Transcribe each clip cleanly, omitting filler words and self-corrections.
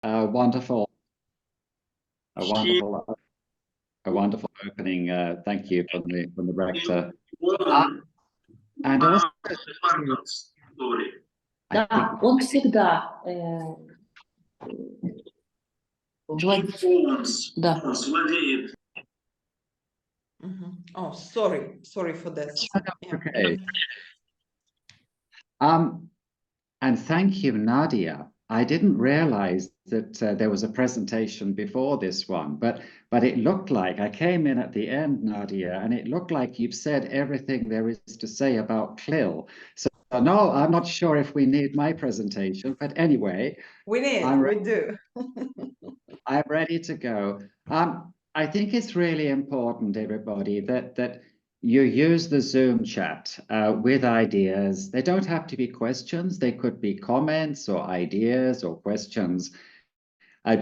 a wonderful opening. Thank you from the rector. And also, он всегда да. Oh, sorry for this. Okay. And thank you, Nadia. I didn't realize that there was a presentation before this one, but it looked like I came in at the end, Nadia, and it looked like you've said everything there is to say about CLIL. So no, I'm not sure if we need my presentation, but anyway, we do. I'm ready to go. I think it's really important, everybody, that you use the Zoom chat with ideas. They don't have to be questions. They could be comments or ideas or questions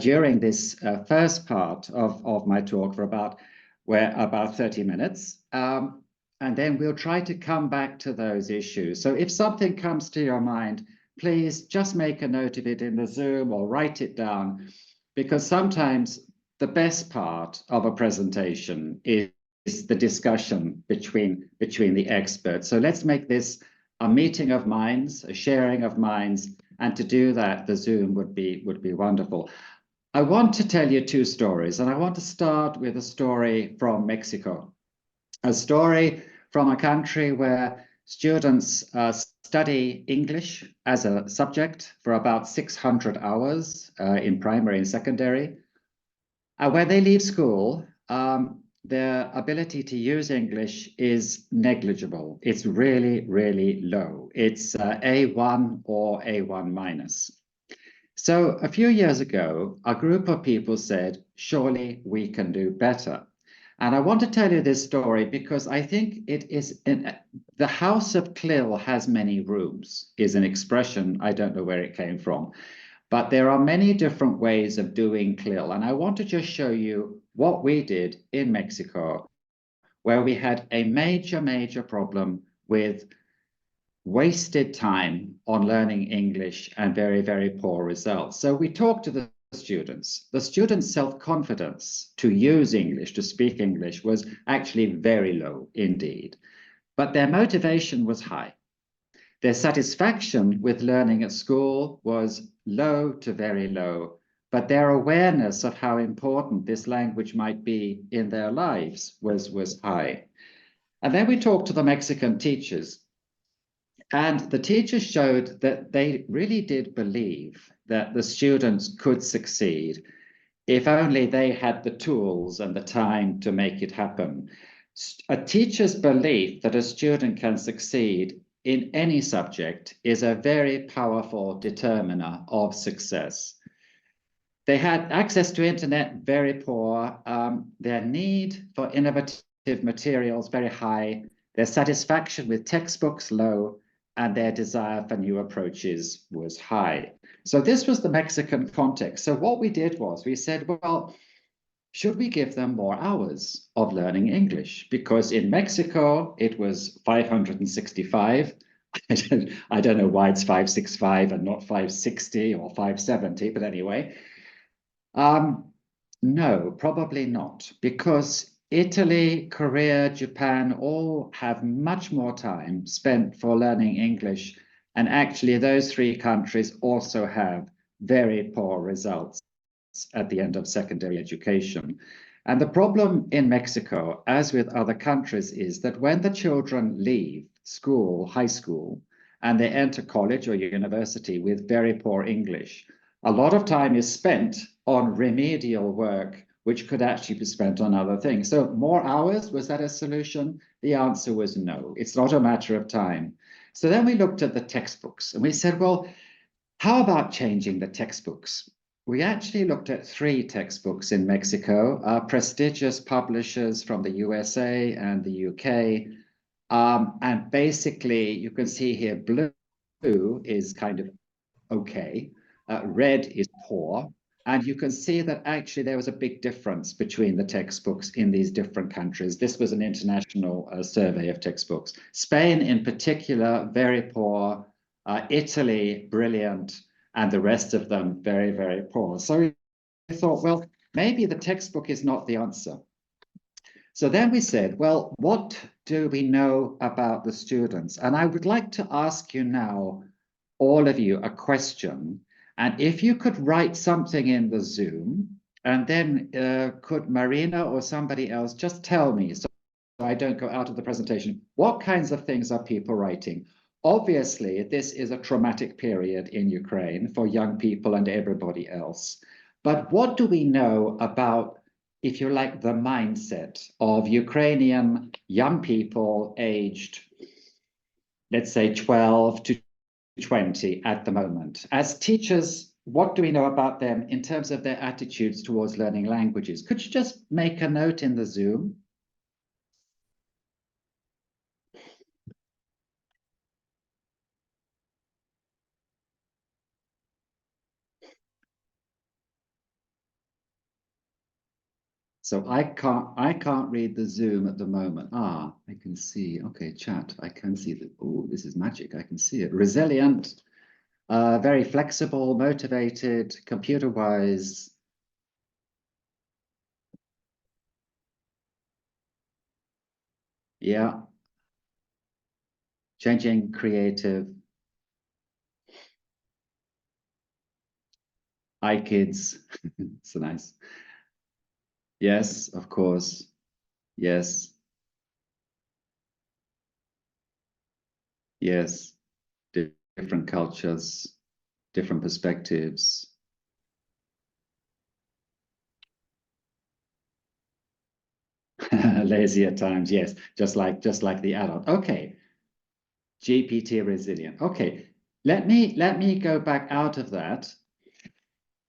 during this first part of my talk for about 30 minutes. And then we'll try to come back to those issues. So if something comes to your mind, please just make a note of it in the Zoom or write it down, because sometimes the best part of a presentation is the discussion between the experts. So let's make this a meeting of minds, a sharing of minds, and to do that, the Zoom would be wonderful. I want to tell you two stories, and I want to start with a story from Mexico, a story from a country where students study English as a subject for about 600 hours in primary and secondary. When they leave school, their ability to use English is negligible. It's really, really low. It's A1 or A1 minus. So a few years ago, a group of people said, surely we can do better. And I want to tell you this story because I think it is the house of CLIL has many rooms is an expression. I don't know where it came from, but there are many different ways of doing CLIL. And I want to just show you what we did in Mexico, where we had a major problem with wasted time on learning English and very, very poor results. So we talked to the students. The students' self-confidence to use English, to speak English, was actually very low indeed. But their motivation was high. Their satisfaction with learning at school was low to very low, but their awareness of how important this language might be in their lives was high. And then we talked to the Mexican teachers. And the teachers showed that they really did believe that the students could succeed if only they had the tools and the time to make it happen. A teacher's belief that a student can succeed in any subject is a very powerful determiner of success. They had access to internet, very poor. Their need for innovative materials, very high. Their satisfaction with textbooks, low. And their desire for new approaches was high. So this was the Mexican context. So what we did was we said, well, should we give them more hours of learning English? Because in Mexico, it was 565. I don't know why it's 565 and not 560 or 570, but anyway. No, probably not, because Italy, Korea, Japan all have much more time spent for learning English. And actually, those three countries also have very poor results at the end of secondary education. And the problem in Mexico, as with other countries, is that when the children leave school, high school, and they enter college or university with very poor English, a lot of time is spent on remedial work, which could actually be spent on other things. So more hours, was that a solution? The answer was no. It's not a matter of time. So then we looked at the textbooks and we said, well, how about changing the textbooks? We actually looked at 3 textbooks in Mexico, prestigious publishers from the USA and the UK. And basically, you can see here, blue is kind of okay, red is poor. And you can see that actually there was a big difference between the textbooks in these different countries. This was an international survey of textbooks. Spain in particular, very poor. Italy, brilliant. and the rest of them very, very poor. So we thought, well, maybe the textbook is not the answer. So then we said, well, what do we know about the students? And I would like to ask you now, all of you, a question. And if you could write something in the Zoom, and then could Marina or somebody else just tell me, so I don't go out of the presentation, what kinds of things are people writing? Obviously, this is a traumatic period in Ukraine for young people and everybody else. But what do we know about, if you like, the mindset of Ukrainian young people aged, let's say 12 to 20 at the moment? As teachers, what do we know about them in terms of their attitudes towards learning languages? Could you just make a note in the Zoom? So I can't read the Zoom at the moment. I can see. Okay, chat. I can see that. Oh, this is magic. I can see it. Resilient, very flexible, motivated, computer-wise. Yeah. Changing, creative. iKids. So nice. Yes, of course. Yes. Yes. Different cultures, different perspectives. Lazy at times, yes, just like the adult. Okay. GPT resilient. Okay, let me go back out of that.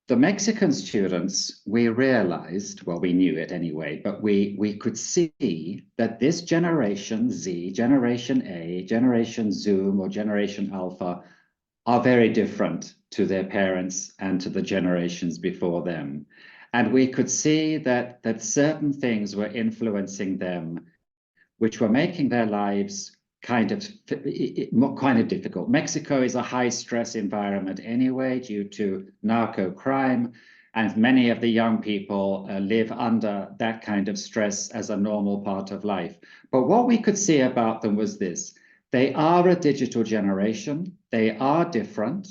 The Mexican students, we realized, well, we knew it anyway, but we could see that this generation Z, Generation A, Generation Zoom, or Generation Alpha are very different to their parents and to the generations before them. And we could see that certain things were influencing them, which were making their lives kind of difficult. Mexico is a high stress environment anyway, due to narco crime, and many of the young people live under that kind of stress as a normal part of life. But what we could see about them was this: they are a digital generation, they are different,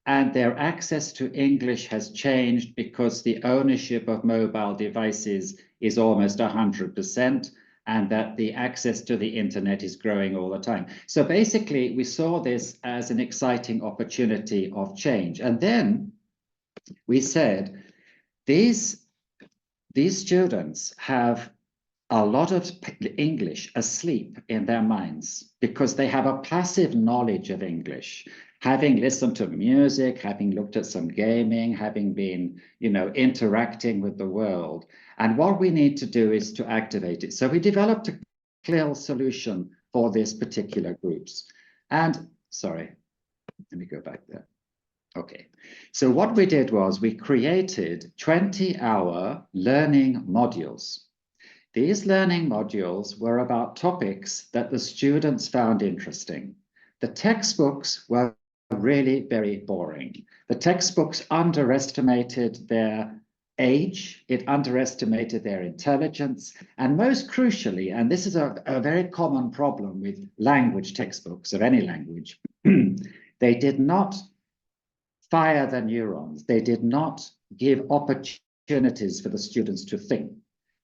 and their access to English has changed because the ownership of mobile devices is almost 100%. And that the access to the internet is growing all the time. So basically, we saw this as an exciting opportunity of change. And then we said, these students have a lot of English asleep in their minds because they have a passive knowledge of English, having listened to music, having looked at some gaming, having been, interacting with the world. And what we need to do is to activate it. So we developed a CLIL solution for these particular groups. And sorry, let me go back there. Okay, so what we did was we created 20-hour learning modules. These learning modules were about topics that the students found interesting. The textbooks were really very boring. The textbooks underestimated their age, it underestimated their intelligence, and most crucially, and this is a very common problem with language textbooks of any language, they did not fire the neurons. They did not give opportunities for the students to think.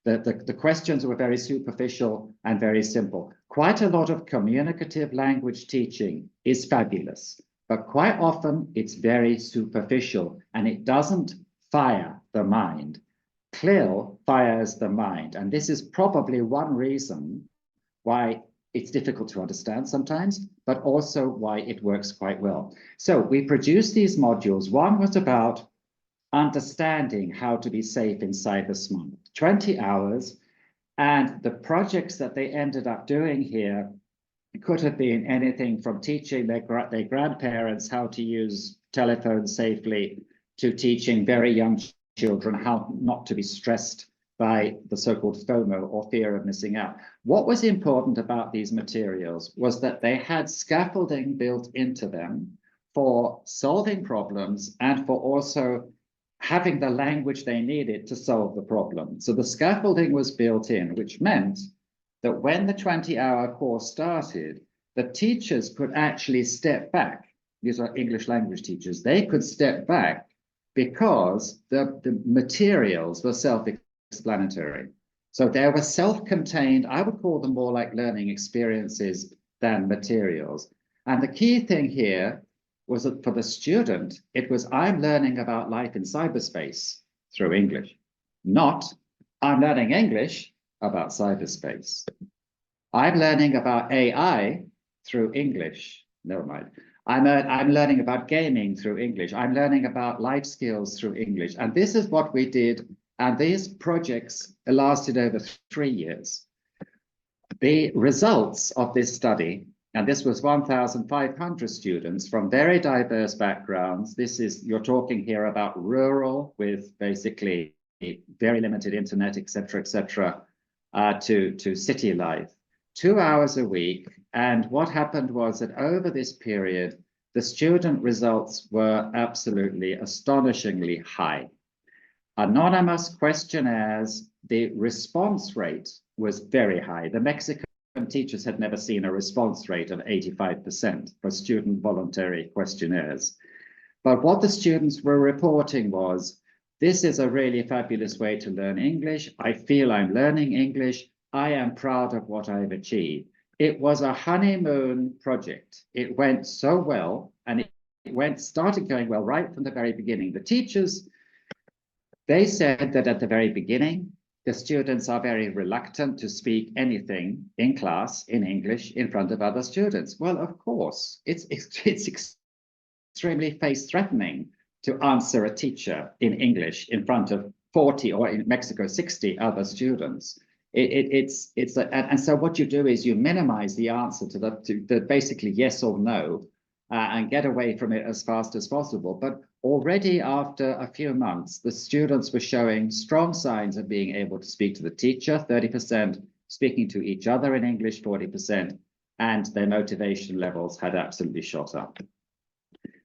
The questions were very superficial and very simple. Quite a lot of communicative language teaching is fabulous, but quite often it's very superficial and it doesn't fire the mind. CLIL fires the mind, and this is probably one reason why it's difficult to understand sometimes, but also why it works quite well. So we produced these modules. One was about understanding how to be safe in cyberspace, 20 hours. And the projects that they ended up doing here could have been anything from teaching their grandparents how to use telephones safely to teaching very young children how not to be stressed by the so-called FOMO, or fear of missing out. What was important about these materials was that they had scaffolding built into them for solving problems and for also having the language they needed to solve the problem. So the scaffolding was built in, which meant that when the 20-hour course started, the teachers could actually step back. These are English language teachers. They could step back because the materials were self-explanatory. So they were self-contained. I would call them more like learning experiences than materials. And the key thing here was that for the student, it was, I'm learning about life in cyberspace through English, not I'm learning English about cyberspace. I'm learning about AI through English. Never mind. I'm learning about gaming through English. I'm learning about life skills through English. And this is what we did. And these projects lasted over 3 years. The results of this study, and this was 1,500 students from very diverse backgrounds. This is, you're talking here about rural with basically very limited internet, et cetera, to city life. 2 hours a week. And what happened was that over this period, the student results were absolutely astonishingly high. Anonymous questionnaires, the response rate was very high. The Mexican teachers had never seen a response rate of 85% for student voluntary questionnaires. But what the students were reporting was, this is a really fabulous way to learn English. I feel I'm learning English. I am proud of what I've achieved. It was a honeymoon project. It went so well, and it started going well right from the very beginning. The teachers, they said that at the very beginning, the students are very reluctant to speak anything in class in English in front of other students. Well, of course, it's extremely face-threatening to answer a teacher in English in front of 40, or in Mexico, 60 other students. And so what you do is you minimize the answer to the basically yes or no, and get away from it as fast as possible. But already after a few months, the students were showing strong signs of being able to speak to the teacher, 30%, speaking to each other in English, 40%, and their motivation levels had absolutely shot up.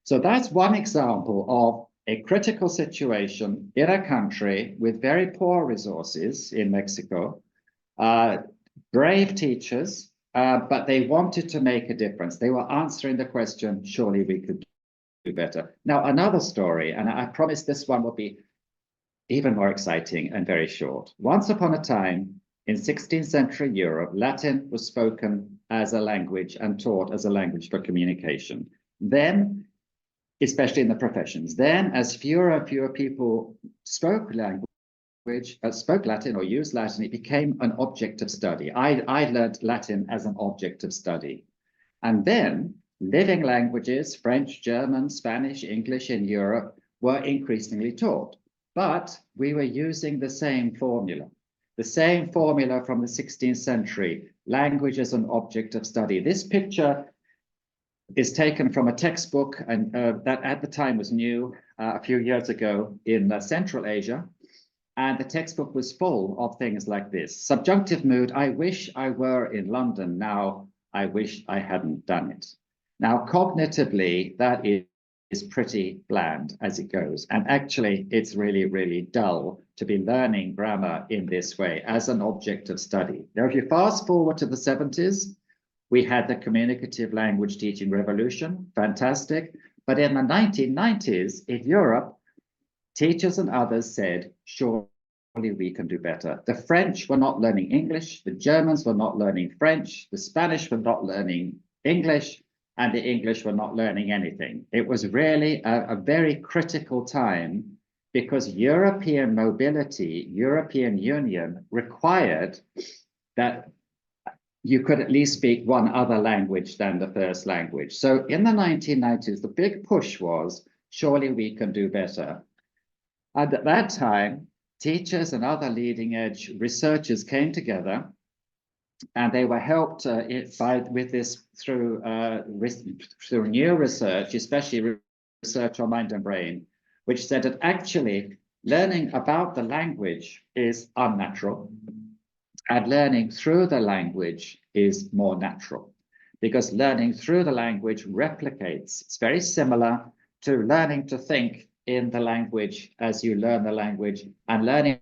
So that's one example of a critical situation in a country with very poor resources in Mexico, brave teachers, but they wanted to make a difference. They were answering the question, surely we could do better. Now, another story, and I promise this one will be even more exciting and very short. Once upon a time in 16th century Europe, Latin was spoken as a language and taught as a language for communication. Then, especially in the professions, then as fewer and fewer people spoke Latin or used Latin, it became an object of study. I learned Latin as an object of study. And then living languages, French, German, Spanish, English in Europe were increasingly taught. But we were using the same formula from the 16th century, language as an object of study. This picture is taken from a textbook, and that at the time was new a few years ago in Central Asia. And the textbook was full of things like this. Subjunctive mood, I wish I were in London now, I wish I hadn't done it. Now, cognitively, that is pretty bland as it goes. And actually, it's really, really dull to be learning grammar in this way as an object of study. Now, if you fast forward to the 70s, we had the communicative language teaching revolution, fantastic. But in the 1990s, in Europe, teachers and others said, surely we can do better. The French were not learning English, the Germans were not learning French, the Spanish were not learning English, and the English were not learning anything. It was really a very critical time because European mobility, European Union required that you could at least speak one other language than the first language. So in the 1990s, the big push was, surely we can do better. And at that time, teachers and other leading edge researchers came together, and they were helped with this through new research, especially research on mind and brain, which said that actually learning about the language is unnatural, and learning through the language is more natural. because learning through the language replicates. It's very similar to learning to think in the language as you learn the language, and learning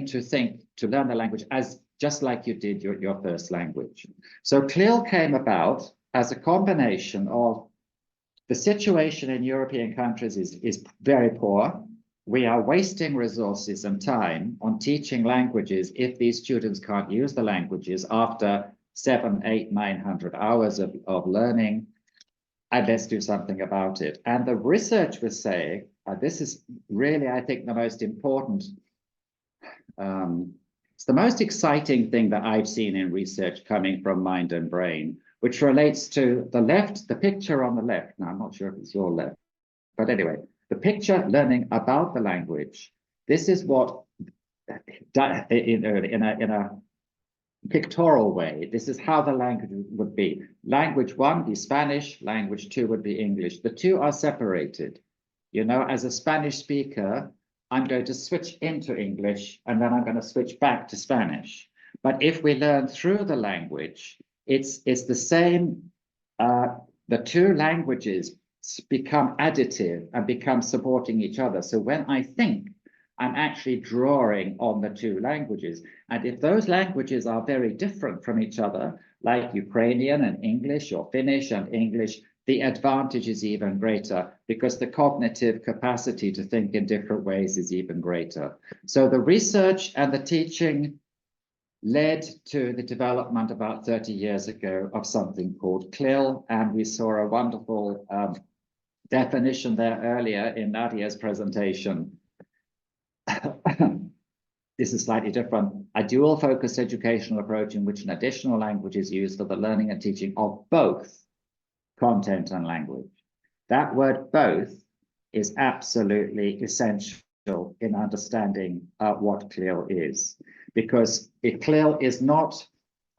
to think, to learn the language as just like you did your first language. So CLIL came about as a combination of the situation in European countries is very poor. We are wasting resources and time on teaching languages if these students can't use the languages after 700, 800, 900 hours of learning. And let's do something about it. And the research was saying, this is really, I think, the most important, it's the most exciting thing that I've seen in research coming from Mind and Brain, which relates to the left, the picture on the left. Now, I'm not sure if it's your left, but anyway, the picture learning about the language. This is what, in a pictorial way, this is how the language would be. Language 1 would be Spanish, language 2 would be English. The two are separated. You know, as a Spanish speaker, I'm going to switch into English and then I'm going to switch back to Spanish. But if we learn through the language, it's the same, the two languages become additive and become supporting each other. So when I think, I'm actually drawing on the two languages. And if those languages are very different from each other, like Ukrainian and English or Finnish and English, the advantage is even greater because the cognitive capacity to think in different ways is even greater. So the research and the teaching led to the development about 30 years ago of something called CLIL, and we saw a wonderful definition there earlier in Nadia's presentation. This is slightly different. A dual focused educational approach in which an additional language is used for the learning and teaching of both content and language. That word both is absolutely essential in understanding what CLIL is, because CLIL is not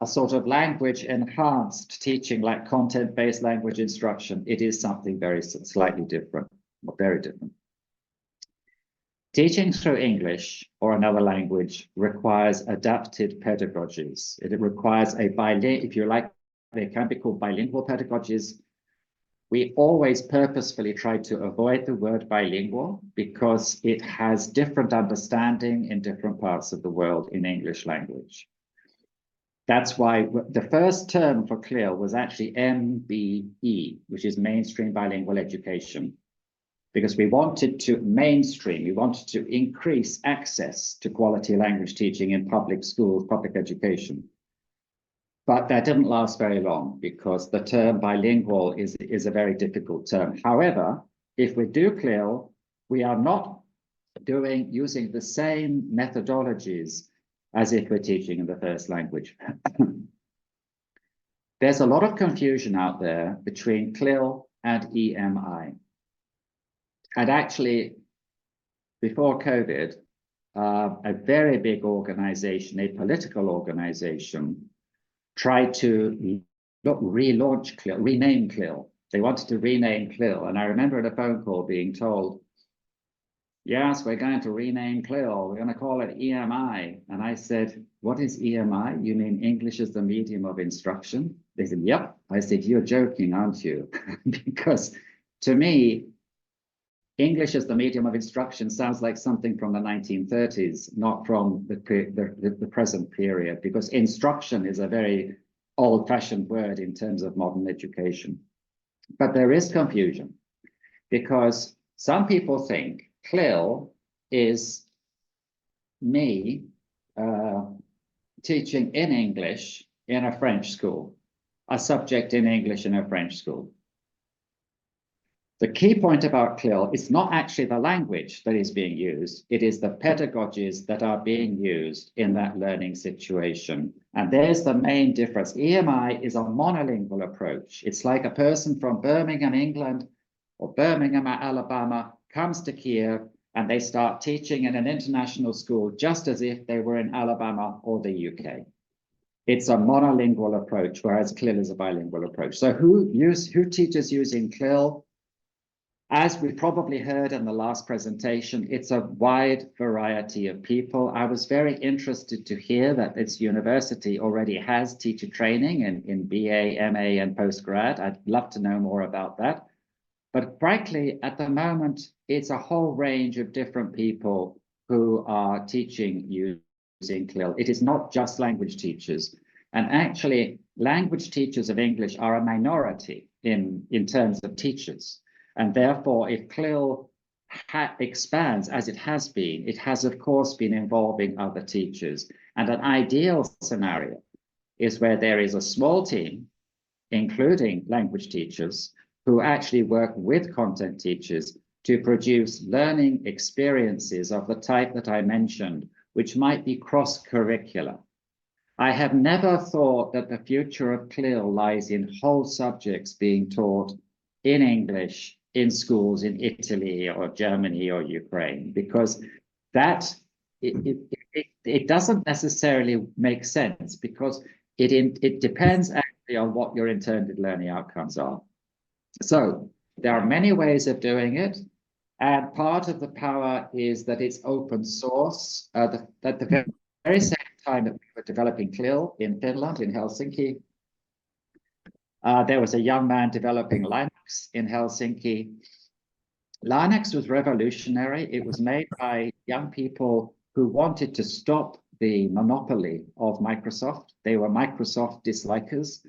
a sort of language enhanced teaching like content-based language instruction. It is something very slightly different, or very different. Teaching through English or another language requires adapted pedagogies. It requires a bilingual, if you like, they can be called bilingual pedagogies. We always purposefully try to avoid the word bilingual because it has different understanding in different parts of the world in English language. That's why the first term for CLIL was actually MBE, which is mainstream bilingual education, because we wanted to mainstream, we wanted to increase access to quality language teaching in public schools, public education. But that didn't last very long because the term bilingual is a very difficult term. However, if we do CLIL, we are not using the same methodologies as if we're teaching in the first language. There's a lot of confusion out there between CLIL and EMI. And actually, before COVID, a very big organization, a political organization, tried to relaunch CLIL, rename CLIL. They wanted to rename CLIL. And I remember at a phone call being told, yes, we're going to rename CLIL. We're going to call it EMI. And I said, what is EMI? You mean English as the medium of instruction? They said, yep. I said, you're joking, aren't you? Because to me, English as the medium of instruction sounds like something from the 1930s, not from the present period, because instruction is a very old-fashioned word in terms of modern education. But there is confusion, because some people think CLIL is me teaching in English in a French school, a subject in English in a French school. The key point about CLIL is not actually the language that is being used, it is the pedagogies that are being used in that learning situation. And there's the main difference. EMI is a monolingual approach. It's like a person from Birmingham, England, or Birmingham, Alabama, comes to Kiev, and they start teaching in an international school just as if they were in Alabama or the UK. It's a monolingual approach, whereas CLIL is a bilingual approach. So who teaches using CLIL? As we probably heard in the last presentation, it's a wide variety of people. I was very interested to hear that this university already has teacher training in BA, MA, and postgrad. I'd love to know more about that. But frankly, at the moment, it's a whole range of different people who are teaching using CLIL. It is not just language teachers. And actually, language teachers of English are a minority in terms of teachers. And therefore, if CLIL expands as it has, of course, been involving other teachers. And an ideal scenario is where there is a small team, including language teachers, who actually work with content teachers to produce learning experiences of the type that I mentioned, which might be cross-curricular. I have never thought that the future of CLIL lies in whole subjects being taught in English in schools in Italy or Germany or Ukraine, because that it doesn't necessarily make sense, because it depends actually on what your intended learning outcomes are. So there are many ways of doing it, and part of the power is that it's open source. At the very same time that we were developing CLIL in Finland, in Helsinki, there was a young man developing Linux in Helsinki. Linux was revolutionary. It was made by young people who wanted to stop the monopoly of Microsoft. They were Microsoft dislikers,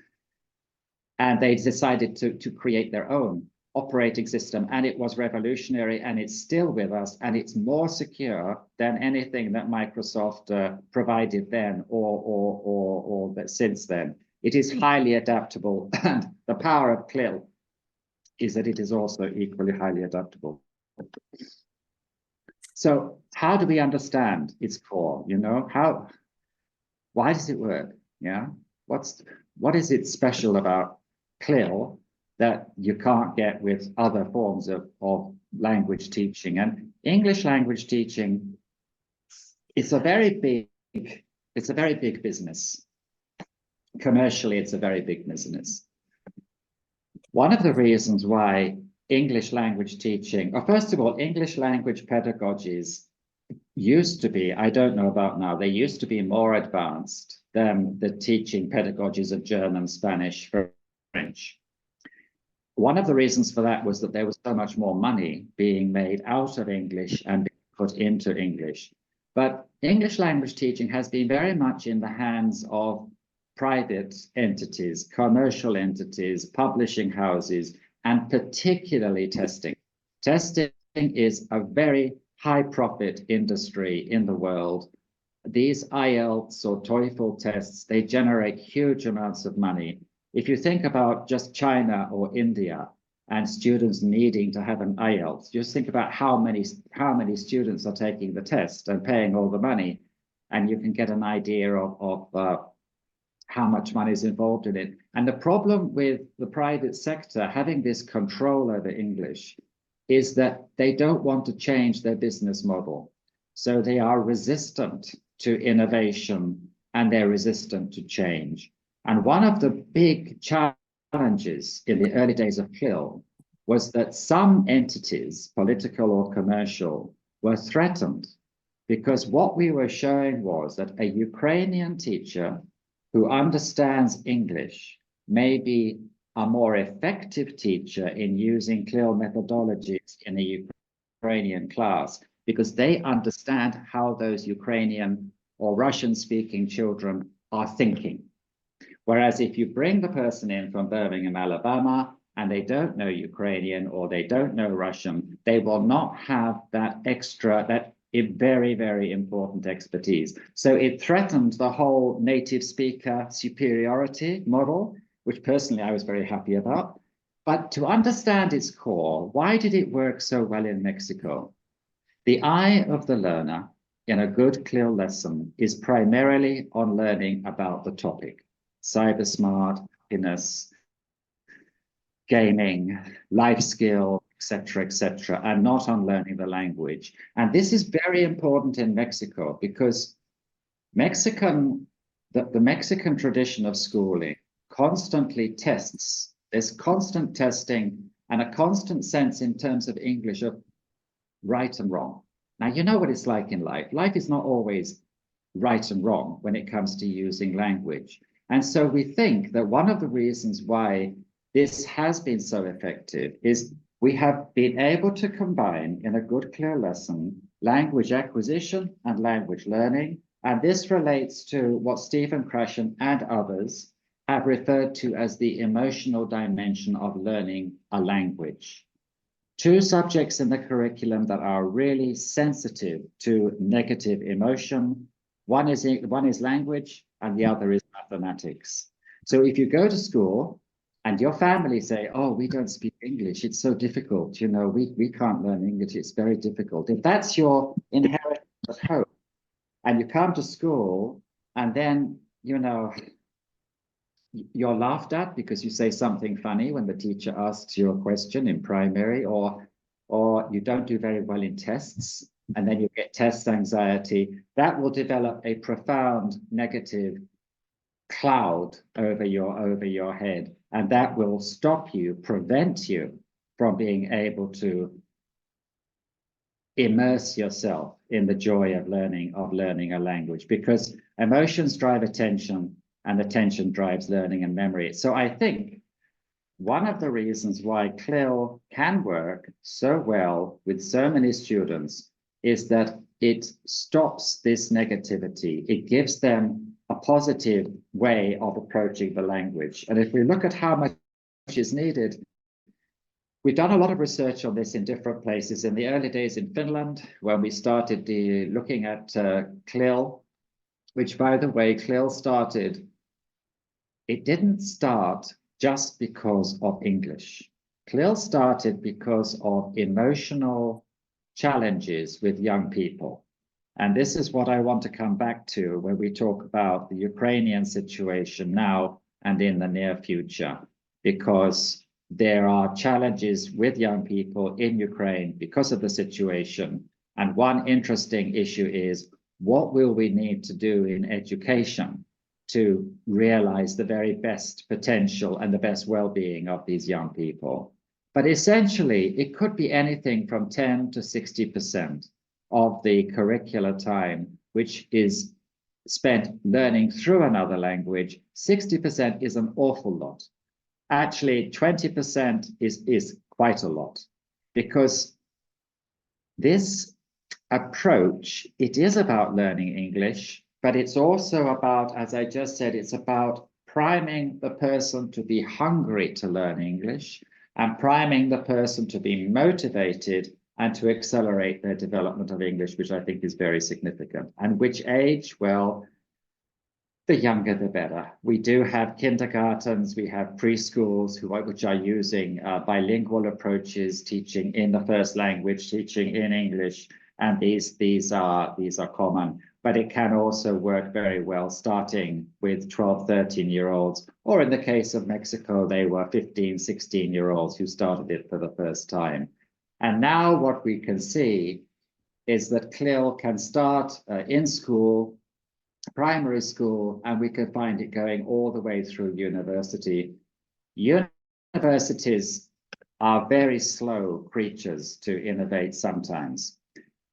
and they decided to create their own operating system, and it was revolutionary, and it's still with us, and it's more secure than anything that Microsoft provided then or since then. It is highly adaptable, and the power of CLIL is that it is also equally highly adaptable. So how do we understand its core? You know, why does it work? Yeah, what is it special about CLIL that you can't get with other forms of language teaching? And English language teaching, it's a very big business. Commercially, it's a very big business. One of the reasons why English language teaching, or first of all, English language pedagogies used to be, I don't know about now, they used to be more advanced than the teaching pedagogies of German, Spanish, French. One of the reasons for that was that there was so much more money being made out of English and being put into English. But English language teaching has been very much in the hands of private entities, commercial entities, publishing houses, and particularly testing. Testing is a very high profit industry in the world. These IELTS or TOEFL tests, they generate huge amounts of money. If you think about just China or India and students needing to have an IELTS, just think about how many students are taking the test and paying all the money, and you can get an idea of how much money is involved in it. And the problem with the private sector having this control over English is that they don't want to change their business model. So they are resistant to innovation, and they're resistant to change. And one of the big challenges in the early days of CLIL was that some entities, political or commercial, were threatened, because what we were showing was that a Ukrainian teacher who understands English may be a more effective teacher in using CLIL methodologies in a Ukrainian class, because they understand how those Ukrainian or Russian-speaking children are thinking. Whereas if you bring the person in from Birmingham, Alabama, and they don't know Ukrainian or they don't know Russian, they will not have that very, very important expertise. So it threatened the whole native speaker superiority model, which personally I was very happy about. But to understand its core, why did it work so well in Mexico? The eye of the learner in a good CLIL lesson is primarily on learning about the topic: cyber smart, happiness, gaming, life skill, etc., and not on learning the language. And this is very important in Mexico, because the Mexican tradition of schooling constantly tests. There's constant testing and a constant sense in terms of English of right and wrong. Now, you know what it's like in life. Life is not always right and wrong when it comes to using language. And so we think that one of the reasons why this has been so effective is we have been able to combine in a good, clear lesson language acquisition and language learning. And this relates to what Stephen Krashen and others have referred to as the emotional dimension of learning a language. Two subjects in the curriculum that are really sensitive to negative emotion. One is language and the other is mathematics. So if you go to school and your family say, oh, we don't speak English, it's so difficult, you know, we can't learn English, it's very difficult. If that's your inheritance at home, and you come to school and then, you know, you're laughed at because you say something funny when the teacher asks you a question in primary, or you don't do very well in tests, and then you get test anxiety, that will develop a profound negative cloud over your head, and that will stop you, prevent you from being able to immerse yourself in the joy of learning a language, because emotions drive attention and attention drives learning and memory. So I think one of the reasons why CLIL can work so well with so many students is that it stops this negativity. It gives them a positive way of approaching the language. And if we look at how much is needed, we've done a lot of research on this in different places. In the early days in Finland, when we started looking at CLIL, which, by the way, CLIL started, it didn't start just because of English. CLIL started because of emotional challenges with young people. And this is what I want to come back to when we talk about the Ukrainian situation now and in the near future, because there are challenges with young people in Ukraine because of the situation. And one interesting issue is, what will we need to do in education to realize the very best potential and the best well-being of these young people? But essentially, it could be anything from 10 to 60% of the curricular time, which is spent learning through another language. 60% is an awful lot. Actually, 20% is quite a lot, because this approach, it is about learning English, but it's also about, as I just said, it's about priming the person to be hungry to learn English and priming the person to be motivated and to accelerate their development of English, which I think is very significant. And which age? Well, the younger, the better. We do have kindergartens, we have preschools which are using bilingual approaches, teaching in the first language, teaching in English, and these are common. But it can also work very well starting with 12, 13-year-olds, or in the case of Mexico, they were 15, 16-year-olds who started it for the first time. And now what we can see is that CLIL can start in school, primary school, and we can find it going all the way through university. Universities are very slow creatures to innovate sometimes.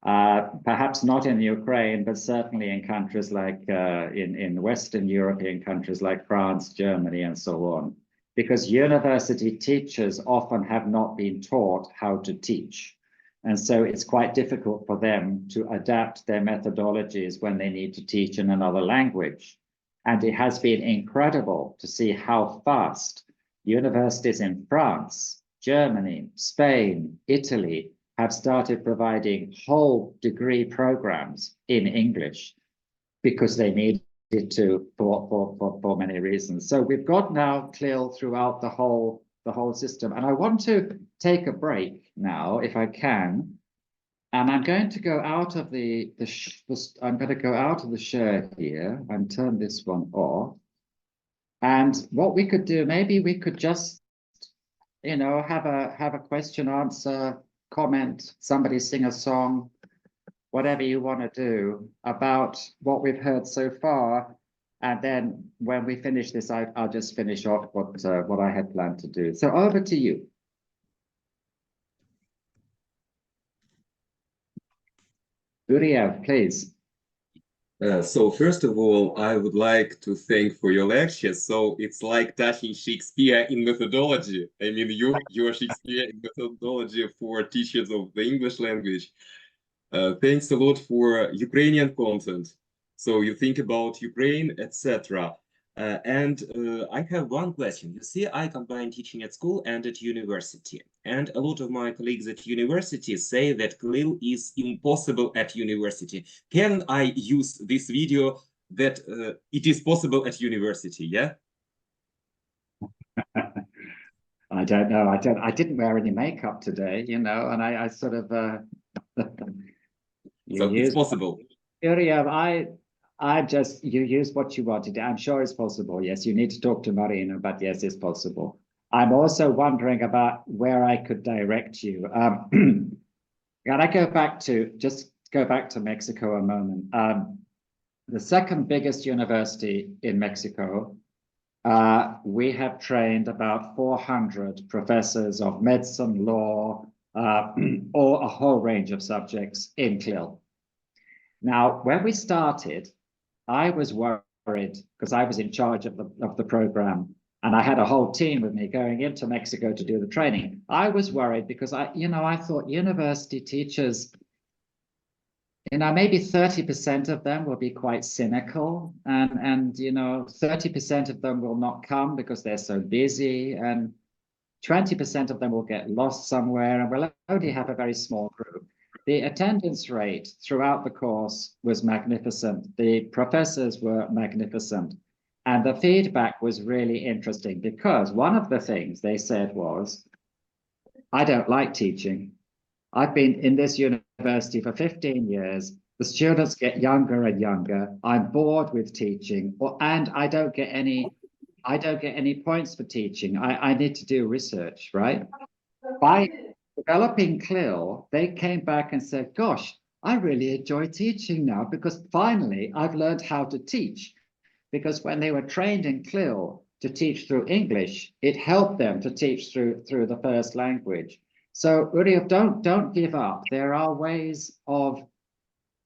Perhaps not in Ukraine, but certainly in countries like in Western European countries like France, Germany, and so on. Because university teachers often have not been taught how to teach. And so it's quite difficult for them to adapt their methodologies when they need to teach in another language. And it has been incredible to see how fast universities in France, Germany, Spain, Italy have started providing whole degree programs in English because they need it to for many reasons. So we've got now CLIL throughout the whole system. And I want to take a break now, if I can. And I'm going to go out of I'm going to go out of the share here and turn this one off. And what we could do, maybe we could just, you know, have a question answer, comment, somebody sing a song, whatever you want to do about what we've heard so far. And then when we finish this, I'll just finish off what I had planned to do. So over to you. Uriel, please. So first of all, I would like to thank for your lecture. So it's like touching Shakespeare in methodology. I mean, you're Shakespeare in methodology for teachers of the English language. Thanks a lot for Ukrainian content. So you think about Ukraine, etc. I have one question. You see, I combine teaching at school and at university. And a lot of my colleagues at university say that CLIL is impossible at university. Can I use this video that it is possible at university, yeah? I don't know. I didn't wear any makeup today, you know, and I sort of So it's possible. Uriel, you use what you wanted. I'm sure it's possible. Yes, you need to talk to Marina, but yes, it's possible. I'm also wondering about where I could direct you. Can I go back to Mexico a moment? The second biggest university in Mexico, we have trained about 400 professors of medicine, law, or a whole range of subjects in CLIL. Now, when we started, I was worried because I was in charge of the program, and I had a whole team with me going into Mexico to do the training. I was worried because I thought university teachers, maybe 30% of them will be quite cynical, and 30% of them will not come because they're so busy, and 20% of them will get lost somewhere, and we'll only have a very small group. The attendance rate throughout the course was magnificent. The professors were magnificent. And the feedback was really interesting because one of the things they said was, I don't like teaching. I've been in this university for 15 years. The students get younger and younger. I'm bored with teaching, and I don't get any points for teaching. I need to do research, right? By developing CLIL, they came back and said, gosh, I really enjoy teaching now because finally I've learned how to teach. Because when they were trained in CLIL to teach through English, it helped them to teach through the first language. So Uriel, don't give up. There are ways of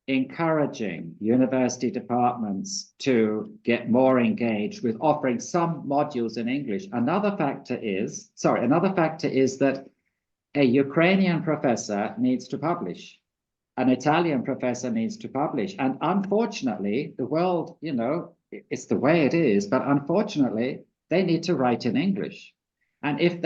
encouraging university departments to get more engaged with offering some modules in English. Another factor is that a Ukrainian professor needs to publish. An Italian professor needs to publish. And unfortunately, the world, it's the way it is, but unfortunately, they need to write in English. And if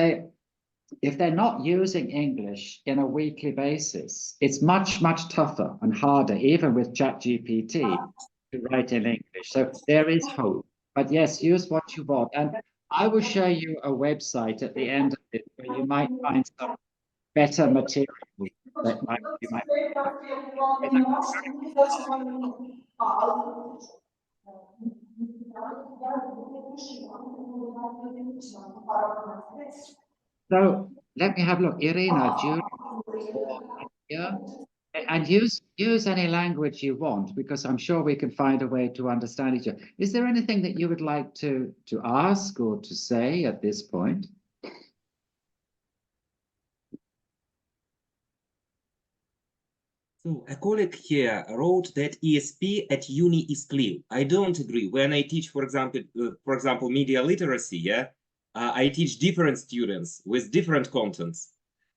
they're not using English in a weekly basis, it's much, much tougher and harder, even with ChatGPT, to write in English. So there is hope. But yes, use what you want. And I will show you a website at the end of it where you might find some better material that you might. So let me have a look. Irina, and use any language you want, because I'm sure we can find a way to understand each other. Is there anything that you would like to ask or to say at this point? So a colleague here wrote that ESP at uni is CLIL. I don't agree. When I teach, for example, media literacy, I teach different students with different contents,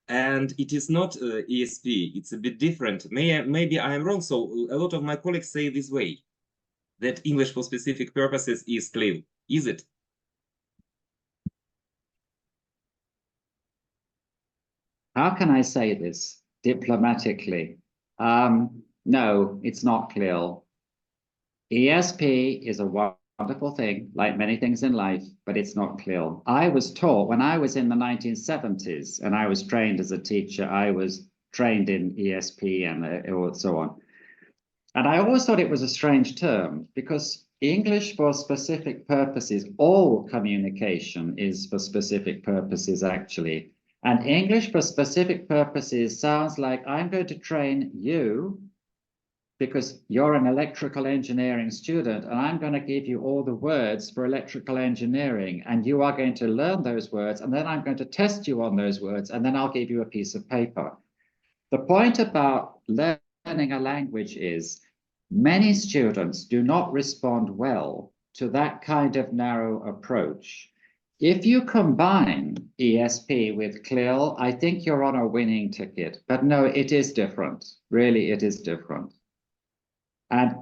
and it is not ESP. It's a bit different. Maybe I am wrong. So a lot of my colleagues say this way, that English for specific purposes is CLIL. Is it? How can I say this diplomatically? No, it's not CLIL. ESP is a wonderful thing, like many things in life, but it's not CLIL. I was taught when I was in the 1970s and I was trained as a teacher, I was trained in ESP and so on. And I always thought it was a strange term because English for specific purposes, all communication is for specific purposes, actually. And English for specific purposes sounds like I'm going to train you because you're an electrical engineering student, and I'm going to give you all the words for electrical engineering, and you are going to learn those words, and then I'm going to test you on those words, and then I'll give you a piece of paper. The point about learning learning a language is, many students do not respond well to that kind of narrow approach. If you combine ESP with CLIL, I think you're on a winning ticket. But no, it is different. Really, it is different. And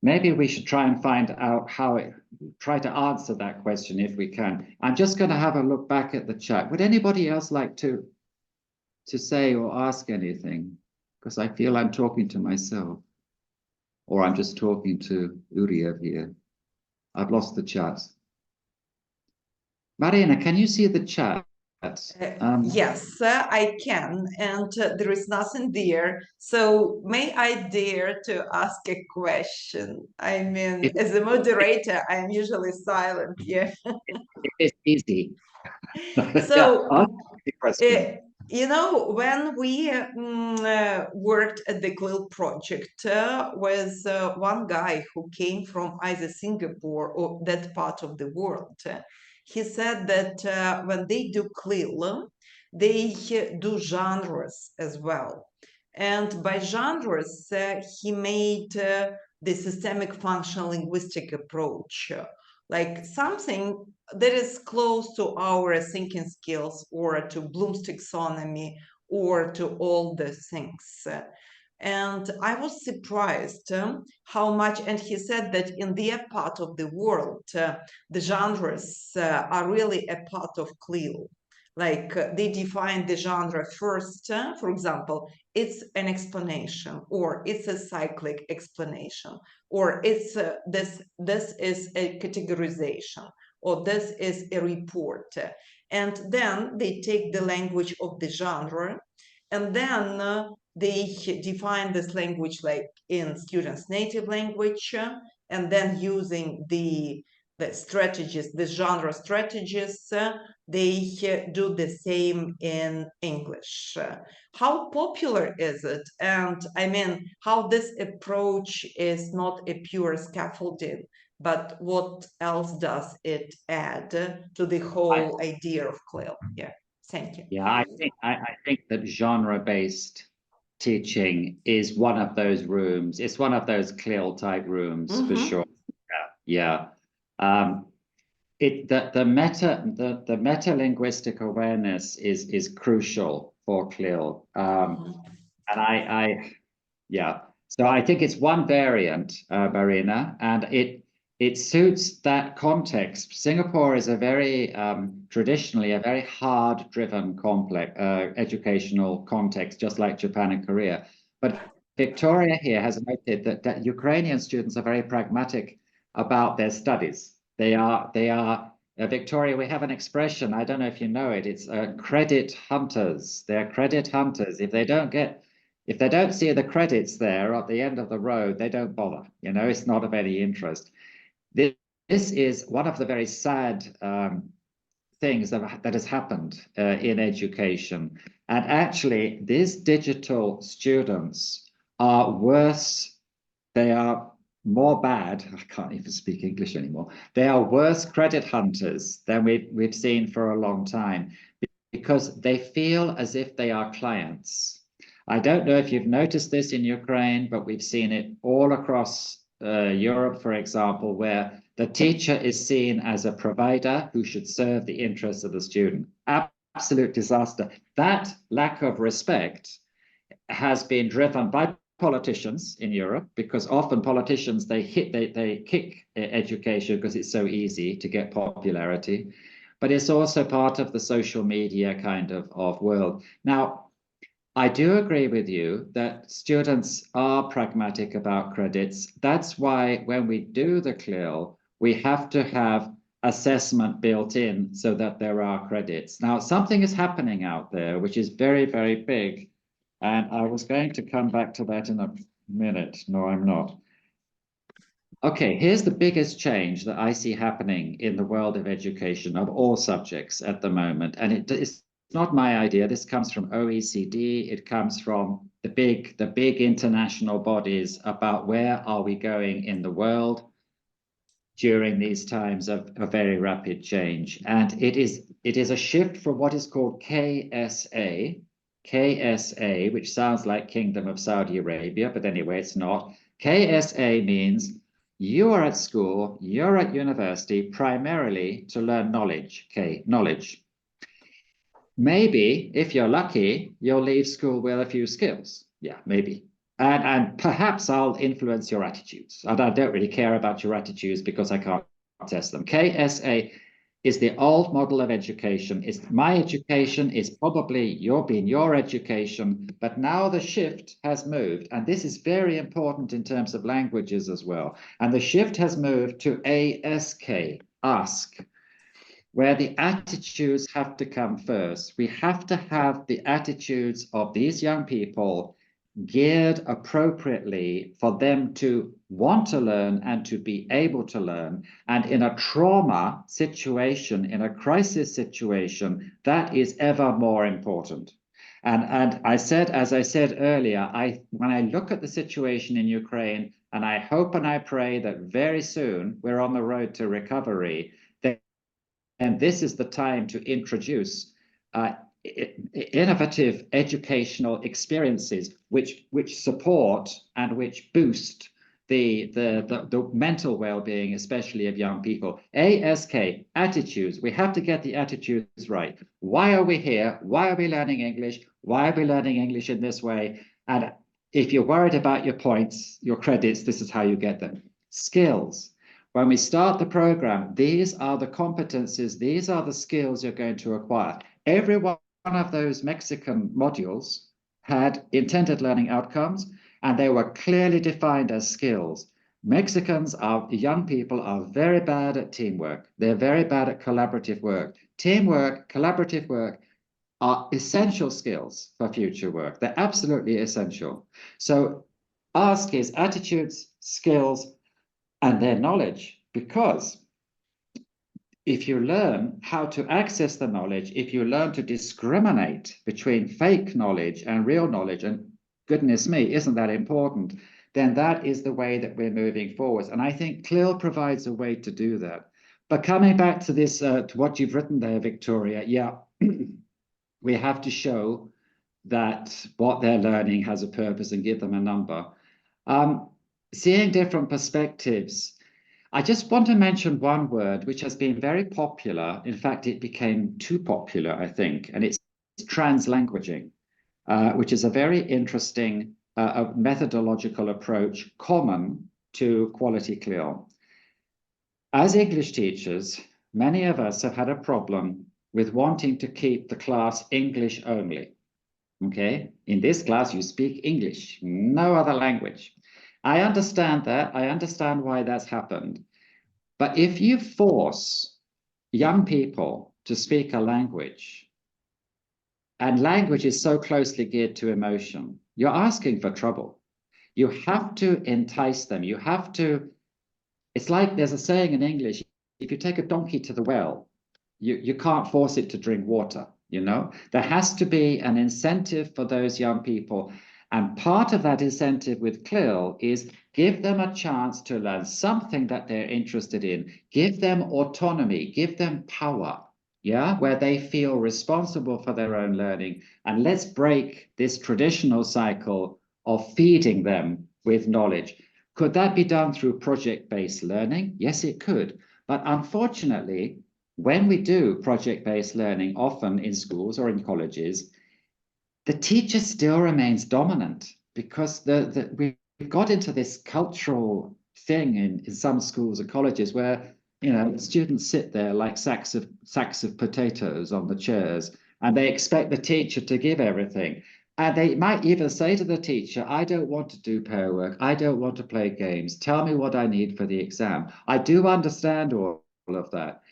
maybe we should try and find out try to answer that question if we can. I'm just going to have a look back at the chat. Would anybody else like to say or ask anything? Because I feel I'm talking to myself. Or I'm just talking to Uriyev here. I've lost the chat. Marina, can you see the chat? Yes, I can, and there is nothing there. So may I dare to ask a question? I mean, as a moderator, I am usually silent. Yeah. It's easy. So, Ask the question. you know, when we worked at the CLIL project with one guy who came from either Singapore or that part of the world, he said that when they do CLIL, they do genres as well. And by genres, he made the systemic functional linguistic approach, like something that is close to our thinking skills or to Bloom's taxonomy or to all the things. And I was surprised how much, and he said that in their part of the world, the genres are really a part of CLIL. Like they define the genre first, for example, it's an explanation, or it's a cyclic explanation, or it's this is a categorization, or this is a report. And then they take the language of the genre, and then they define this language like in students' native language, and then using the strategies, the genre strategies, they do the same in English. How popular is it? And I mean, how this approach is not a pure scaffolding, but what else does it add to the whole idea of CLIL? Yeah, thank you. Yeah, I think that genre-based teaching is one of those rooms. It's one of those CLIL type rooms for sure. Yeah. The meta linguistic awareness is crucial for CLIL. And yeah. So I think it's one variant, Marina, and it suits that context. Singapore is a very traditionally a very hard-driven complex educational context, just like Japan and Korea. But Victoria here has noted that Ukrainian students are very pragmatic about their studies. They are Victoria, we have an expression, I don't know if you know it, it's credit hunters. They're credit hunters. If they don't see the credits there at the end of the road, they don't bother. You know, it's not of any interest. This is one of the very sad things that has happened in education. And actually, these digital students are worse. They are more bad. I can't even speak English anymore. They are worse credit hunters than we've seen for a long time, because they feel as if they are clients. I don't know if you've noticed this in Ukraine, but we've seen it all across Europe, for example, where the teacher is seen as a provider who should serve the interests of the student. Absolute disaster. That lack of respect has been driven by politicians in Europe, because often politicians, they kick education because it's so easy to get popularity, but it's also part of the social media kind of world. Now, I do agree with you that students are pragmatic about credits. That's why when we do the CLIL, we have to have assessment built in so that there are credits. Now, something is happening out there, which is very, very big. And I was going to come back to that in a minute. No, I'm not. Okay, here's the biggest change that I see happening in the world of education of all subjects at the moment. And it's not my idea. This comes from OECD. It comes from the big international bodies about where are we going in the world during these times of a very rapid change. And it is a shift from what is called KSA. KSA, which sounds like Kingdom of Saudi Arabia, but anyway, it's not. KSA means you are at school, you're at university primarily to learn knowledge, knowledge. Maybe, if you're lucky, you'll leave school with a few skills. Yeah, maybe. And perhaps I'll influence your attitudes. And I don't really care about your attitudes because I can't test them. KSA is the old model of education. My education is probably your education, but now the shift has moved. And this is very important in terms of languages as well. And the shift has moved to ASK, ask, where the attitudes have to come first. We have to have the attitudes of these young people geared appropriately for them to want to learn and to be able to learn. And in a trauma situation, in a crisis situation, that is ever more important. And I said, as I said earlier, when I look at the situation in Ukraine, and I hope and I pray that very soon we're on the road to recovery, and this is the time to introduce innovative educational experiences which support and which boost the mental well-being, especially of young people. ASK, attitudes. We have to get the attitudes right. Why are we here? Why are we learning English? Why are we learning English in this way? And if you're worried about your points, your credits, this is how you get them. Skills. When we start the program, these are the competencies, these are the skills you're going to acquire. Every one of those Mexican modules had intended learning outcomes, and they were clearly defined as skills. Mexicans young people are very bad at teamwork. They're very bad at collaborative work. Teamwork, collaborative work are essential skills for future work. They're absolutely essential. So ask is attitudes, skills, and their knowledge, because if you learn how to access the knowledge, if you learn to discriminate between fake knowledge and real knowledge, and goodness me, isn't that important, then that is the way that we're moving forward. And I think CLIL provides a way to do that. But coming back to this, to what you've written there, Victoria, yeah, we have to show that what they're learning has a purpose and give them a number. Seeing different perspectives, I just want to mention one word which has been very popular. In fact, it became too popular, I think, and it's translanguaging, which is a very interesting methodological approach common to quality CLIL. As English teachers, many of us have had a problem with wanting to keep the class English only. Okay, in this class, you speak English, no other language. I understand that. I understand why that's happened. But if you force young people to speak a language, and language is so closely geared to emotion, you're asking for trouble. You have to entice them. You have to, it's like there's a saying in English, if you take a donkey to the well, you can't force it to drink water, you know? There has to be an incentive for those young people. And part of that incentive with CLIL is give them a chance to learn something that they're interested in, give them autonomy, give them power, yeah, where they feel responsible for their own learning. And let's break this traditional cycle of feeding them with knowledge. Could that be done through project-based learning? Yes, it could. But unfortunately, when we do project-based learning, often in schools or in colleges, the teacher still remains dominant because we've got into this cultural thing in some schools and colleges where, you know, students sit there like sacks of potatoes on the chairs, and they expect the teacher to give everything. And they might even say to the teacher, I don't want to do pair work. I don't want to play games. Tell me what I need for the exam. I do understand all of that.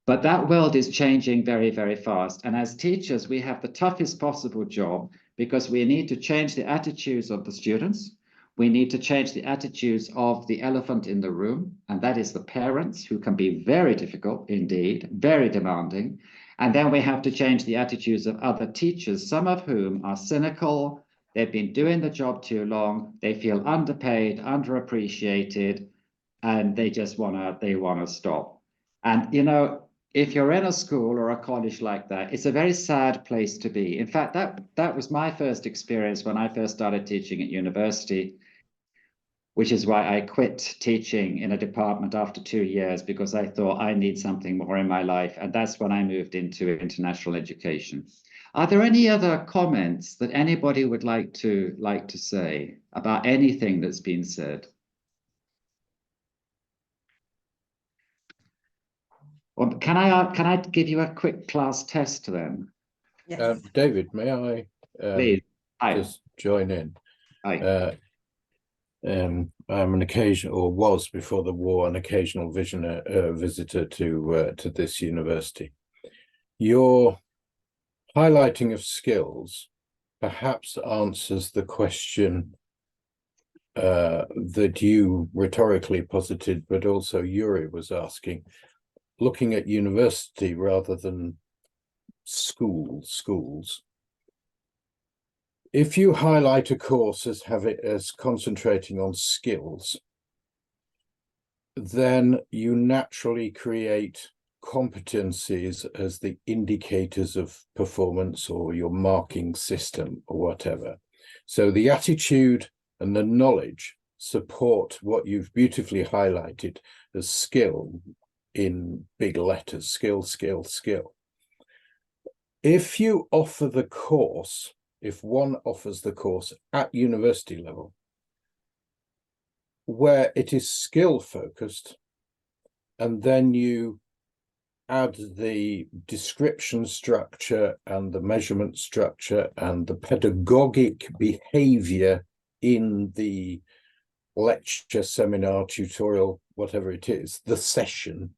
But that world is changing very, very fast. And as teachers, we have the toughest possible job because we need to change the attitudes of the students. We need to change the attitudes of the elephant in the room, and that is the parents, who can be very difficult indeed, very demanding. And then we have to change the attitudes of other teachers, some of whom are cynical. They've been doing the job too long. They feel underpaid, underappreciated, and they just wanna stop. And, you know, if you're in a school or a college like that, it's a very sad place to be. In fact, that was my first experience when I first started teaching at university, which is why I quit teaching in a department after 2 years, because I thought I need something more in my life. And that's when I moved into international education. Are there any other comments that anybody would like to say about anything that's been said? Or can I give you a quick class test then? Yes. David, may I Please. Hi. just join in? Hi. I'm an occasional, or was before the war, an occasional visitor to this university. Your highlighting of skills perhaps answers the question that you rhetorically posited, but also Yuri was asking, looking at university rather than schools. If you highlight a course as concentrating on skills, then you naturally create competencies as the indicators of performance or your marking system or whatever. So the attitude and the knowledge support what you've beautifully highlighted as skill in big letters, skill. If you offer the course, if one offers the course at university level, where it is skill focused, and then you add the description structure and the measurement structure and the pedagogic behavior in the lecture, seminar, tutorial, whatever it is, the session,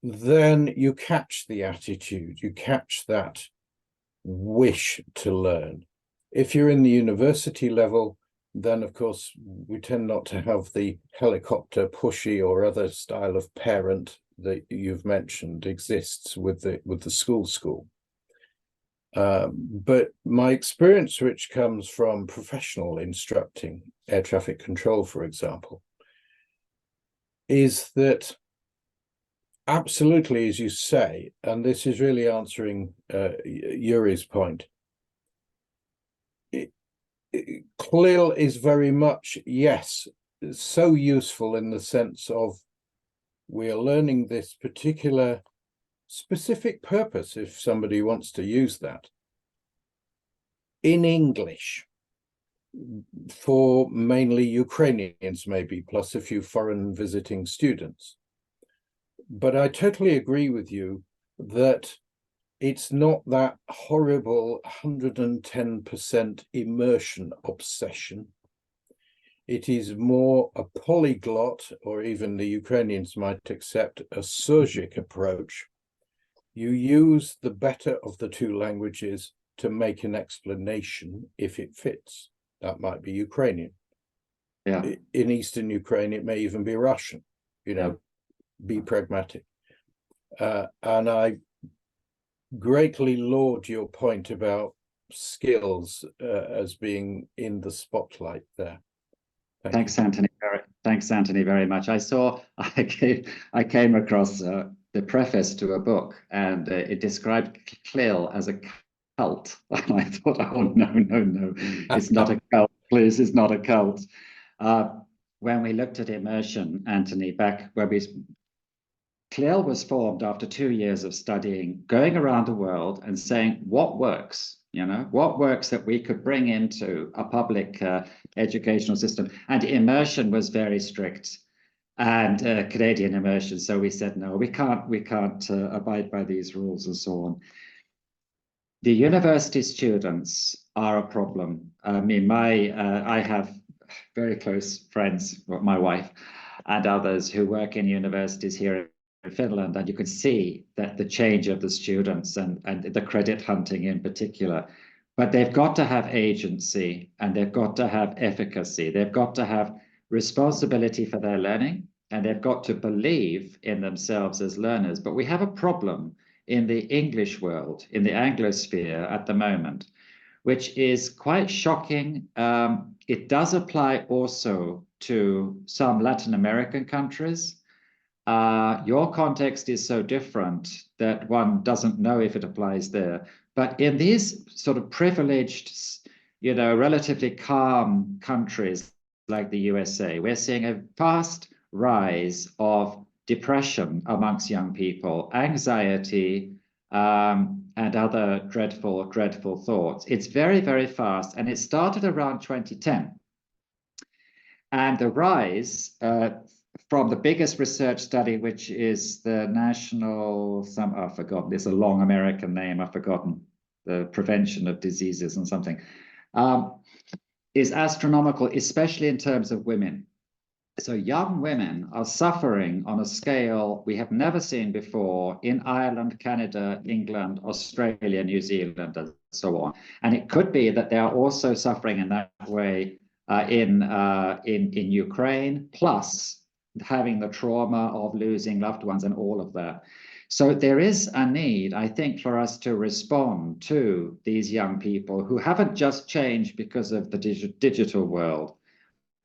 then you catch the attitude, you catch that wish to learn. If you're in the university level, then of course we tend not to have the helicopter pushy or other style of parent that you've mentioned exists with the school. But my experience, which comes from professional instructing, air traffic control, for example, is that absolutely, as you say, and this is really answering Yuri's point, CLIL is very much, yes, so useful in the sense of we are learning this particular specific purpose, if somebody wants to use that, in English for mainly Ukrainians, maybe, plus a few foreign visiting students. But I totally agree with you that it's not that horrible 110% immersion obsession. It is more a polyglot, or even the Ukrainians might accept a Surgic approach. You use the better of the two languages to make an explanation if it fits. That might be Ukrainian. Yeah. In Eastern Ukraine, it may even be Russian, be pragmatic. And I greatly laud your point about skills as being in the spotlight there. Thanks, Anthony. Thanks, Anthony, very much. I came across the preface to a book, and it described CLIL as a cult. And I thought, oh, no, it's not a cult. Please, it's not a cult. When we looked at immersion, Anthony, back where CLIL was formed after 2 years of studying, going around the world and saying what works, what works that we could bring into a public educational system. And immersion was very strict, and Canadian immersion. So we said, no, we can't abide by these rules and so on. The university students are a problem. I mean, I have very close friends, my wife and others, who work in universities here in Finland, and you can see that the change of the students and the credit hunting in particular. But they've got to have agency, and they've got to have efficacy. They've got to have responsibility for their learning, and they've got to believe in themselves as learners. But we have a problem in the English world, in the Anglosphere at the moment, which is quite shocking. It does apply also to some Latin American countries. Your context is so different that one doesn't know if it applies there. But in these sort of privileged, relatively calm countries like the USA, we're seeing a fast rise of depression amongst young people, anxiety, and other dreadful thoughts. It's very, very fast, and it started around 2010. And the rise from the biggest research study, which is the National, I've forgotten, it's a long American name, I've forgotten, the Prevention of Diseases and something, is astronomical, especially in terms of women. So young women are suffering on a scale we have never seen before in Ireland, Canada, England, Australia, New Zealand, and so on. And it could be that they are also suffering in that way in Ukraine, plus having the trauma of losing loved ones and all of that. So there is a need, I think, for us to respond to these young people who haven't just changed because of the digital world,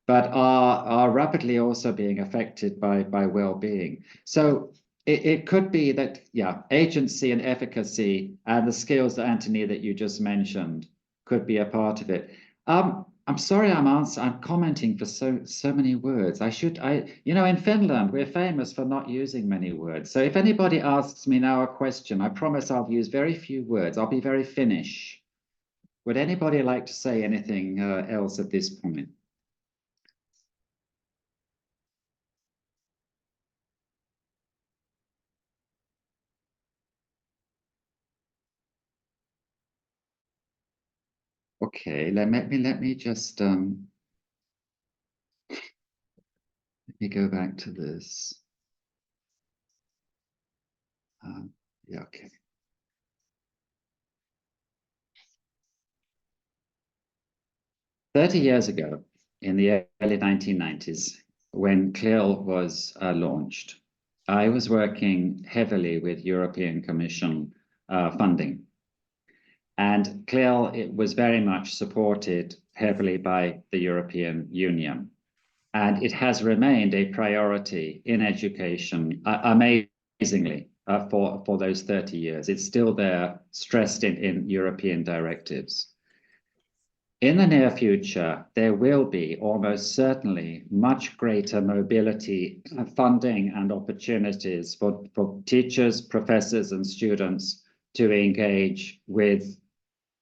but are rapidly also being affected by well-being. So it could be that, agency and efficacy and the skills, Anthony, that you just mentioned could be a part of it. I'm sorry I'm commenting for so many words. In Finland, we're famous for not using many words. So if anybody asks me now a question, I promise I'll use very few words. I'll be very Finnish. Would anybody like to say anything else at this point? Okay, let me just let me go back to this. Okay. "30 years ago, in the early 1990s, when CLIL was launched, I was working heavily with European Commission funding. And CLIL was very much supported heavily by the European Union. And it has remained a priority in education, amazingly, for those 30 years. It's still there, stressed in European directives. In the near future, there will be almost certainly much greater mobility, funding and opportunities for teachers, professors and students to engage with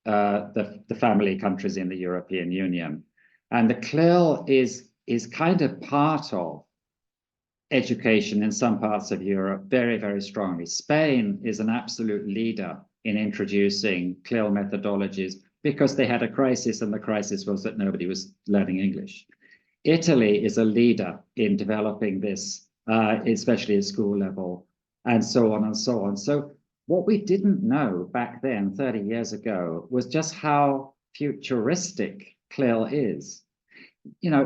the family countries in the European Union. And the CLIL is kind of part of education in some parts of Europe very, very strongly. Spain is an absolute leader in introducing CLIL methodologies because they had a crisis, and the crisis was that nobody was learning English. Italy is a leader in developing this, especially at school level, and so on and so on. So what we didn't know back then, 30 years ago, was just how futuristic CLIL is.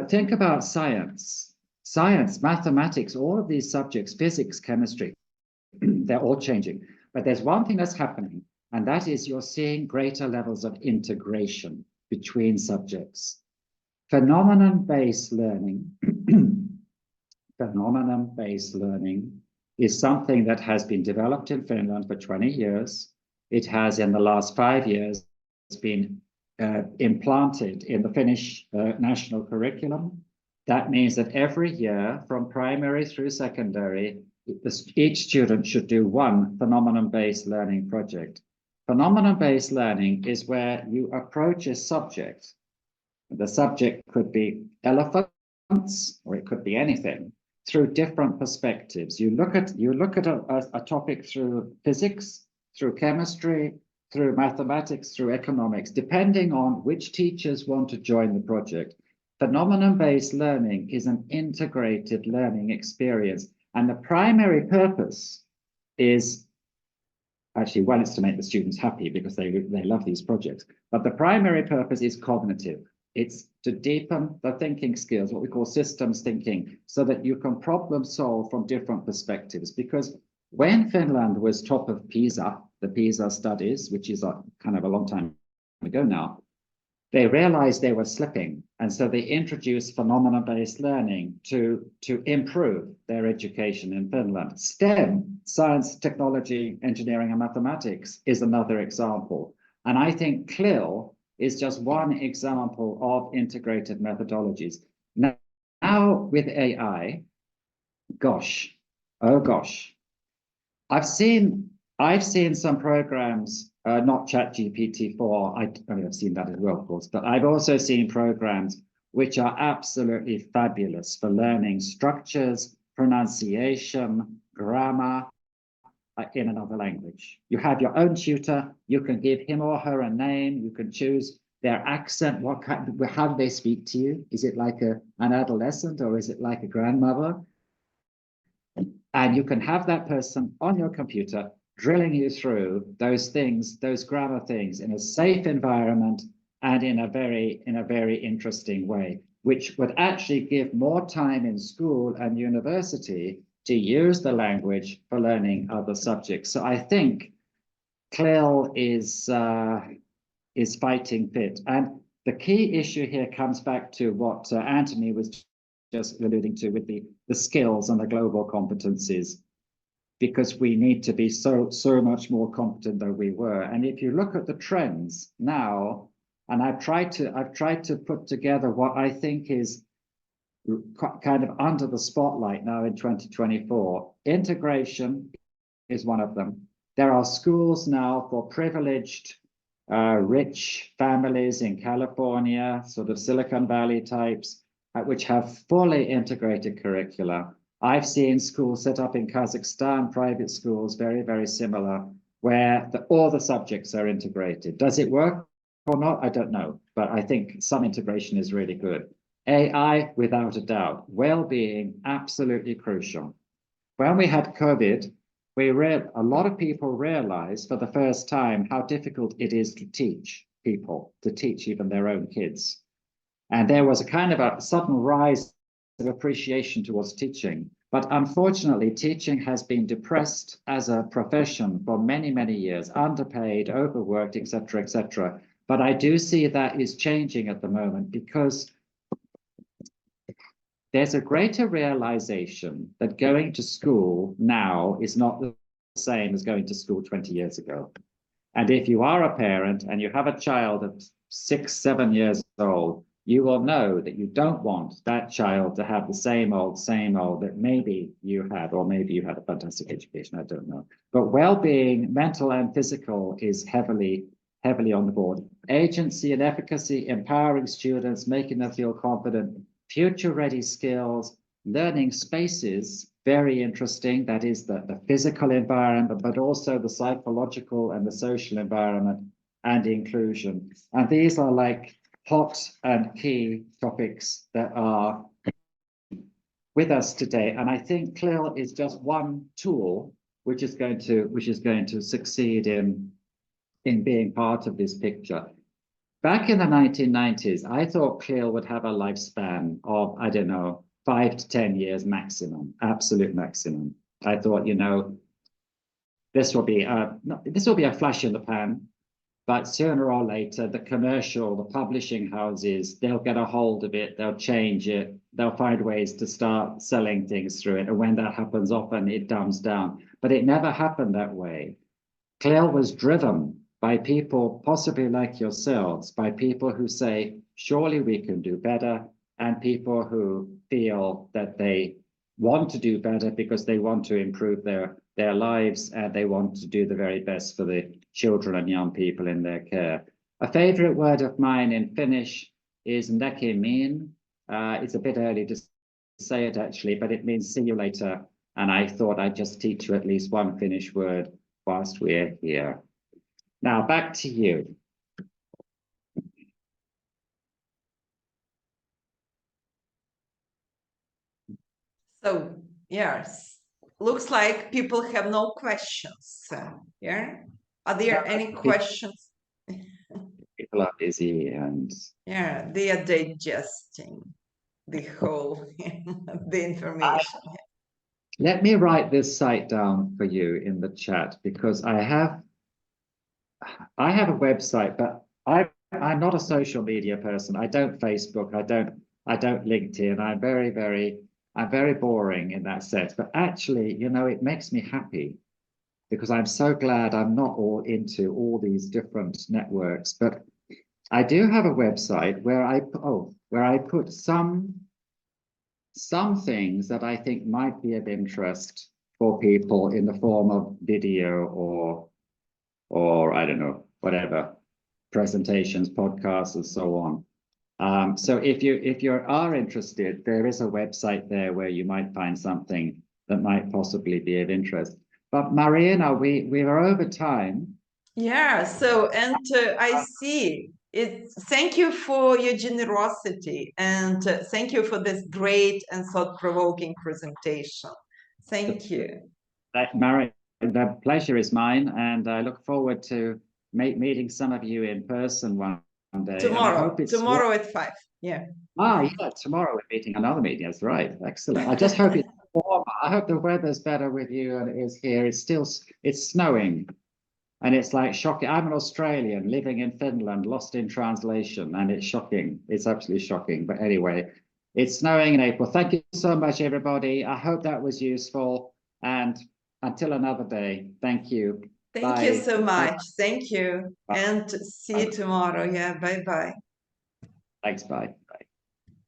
Think about science, mathematics, all of these subjects, physics, chemistry, they're all changing. But there's one thing that's happening, and that is you're seeing greater levels of integration between subjects. Phenomenon-based learning, is something that has been developed in Finland for 20 years. It has, in the last 5 years, been implanted in the Finnish national curriculum. That means that every year, from primary through secondary, each student should do one phenomenon-based learning project. Phenomenon-based learning is where you approach a subject. The subject could be elephants, or it could be anything, through different perspectives. You look at a topic through physics, through chemistry, through mathematics, through economics, depending on which teachers want to join the project. Phenomenon-based learning is an integrated learning experience, and the primary purpose is actually, well, it's to make the students happy because they love these projects, but the primary purpose is cognitive. It's to deepen the thinking skills, what we call systems thinking, so that you can problem solve from different perspectives. Because when Finland was top of PISA, the PISA studies, which is kind of a long time ago now, they realized they were slipping. And so they introduced phenomenon-based learning to improve their education in Finland. STEM, science, technology, engineering, and mathematics, is another example. And I think CLIL is just one example of integrated methodologies. Now with AI, gosh, oh gosh, I've seen some programs, not ChatGPT-4, I mean, I've seen that as well, of course, but I've also seen programs which are absolutely fabulous for learning structures, pronunciation, grammar in another language. You have your own tutor, you can give him or her a name, you can choose their accent, how do they speak to you? Is it like an adolescent or is it like a grandmother? And you can have that person on your computer drilling you through those things, those grammar things, in a safe environment and in a very interesting way, which would actually give more time in school and university to use the language for learning other subjects. So I think CLIL is fighting fit. And the key issue here comes back to what Anthony was just alluding to with the skills and the global competencies, because we need to be so much more competent than we were. And if you look at the trends now, and I've tried to put together what I think is kind of under the spotlight now in 2024. Integration is one of them. There are schools now for privileged, rich families in California, sort of Silicon Valley types, which have fully integrated curricula. I've seen schools set up in Kazakhstan, private schools, very similar, where all the subjects are integrated. Does it work or not? I don't know, but I think some integration is really good. AI, without a doubt. Well-being, absolutely crucial. When we had COVID, a lot of people realized for the first time how difficult it is to teach people, to teach even their own kids. And there was a kind of a sudden rise of appreciation towards teaching. But unfortunately, teaching has been depressed as a profession for many years, underpaid, overworked, etc., etc. But I do see that is changing at the moment, because there's a greater realization that going to school now is not the same as going to school 20 years ago. And if you are a parent and you have a child of 6, 7 years old, you will know that you don't want that child to have the same old that maybe you had, or maybe you had a fantastic education, I don't know. But well-being, mental and physical, is heavily on the board. Agency and efficacy, empowering students, making them feel confident, future-ready skills, learning spaces, very interesting. That is the physical environment, but also the psychological and the social environment, and inclusion. And these are like hot and key topics that are with us today. And I think CLIL is just one tool which is going to succeed in being part of this picture. Back in the 1990s, I thought CLIL would have a lifespan of, I don't know, 5 to 10 years maximum, absolute maximum. I thought, this will be a flash in the pan, but sooner or later, the publishing houses, they'll get a hold of it, they'll change it, they'll find ways to start selling things through it. And when that happens, often it dumbs down. But it never happened that way. CLIL was driven by people possibly like yourselves, by people who say, surely we can do better, and people who feel that they want to do better because they want to improve their lives, and they want to do the very best for the children and young people in their care. A favorite word of mine in Finnish is näkemiin. It's a bit early to say it actually, but it means see you later. And I thought I'd just teach you at least one Finnish word whilst we're here. Now back to you. So, yes, looks like people have no questions. Yeah, are there any questions? People are busy and yeah, they are digesting the whole the information. Let me write this site down for you in the chat, because I have a website, but I've I'm not a social media person. I don't Facebook. I don't LinkedIn. I'm very boring in that sense. But actually, you know, it makes me happy because I'm so glad I'm not all into all these different networks. But I do have a website where I put some things that I think might be of interest for people in the form of video or I don't know, whatever, presentations, podcasts, and so on. So if you are interested, there is a website there where you might find something that might possibly be of interest. But Marina, we are over time. Yeah, so and I see it. Thank you for your generosity and thank you for this great and thought-provoking presentation. Thank you. Marina, the pleasure is mine, and I look forward to meeting some of you in person one day. Tomorrow at 5. Yeah. Yeah, tomorrow we're meeting another meeting. That's right. Excellent. I just hope it's warm. I hope the weather's better with you than it is here. It's snowing. And it's like shocking. I'm an Australian living in Finland, lost in translation, and it's shocking. It's absolutely shocking. But anyway, it's snowing in April. Thank you so much, everybody. I hope that was useful. And until another day, thank you. Thank you so much. Thank you. Bye. And see you tomorrow. Yeah, bye-bye. Thanks, bye.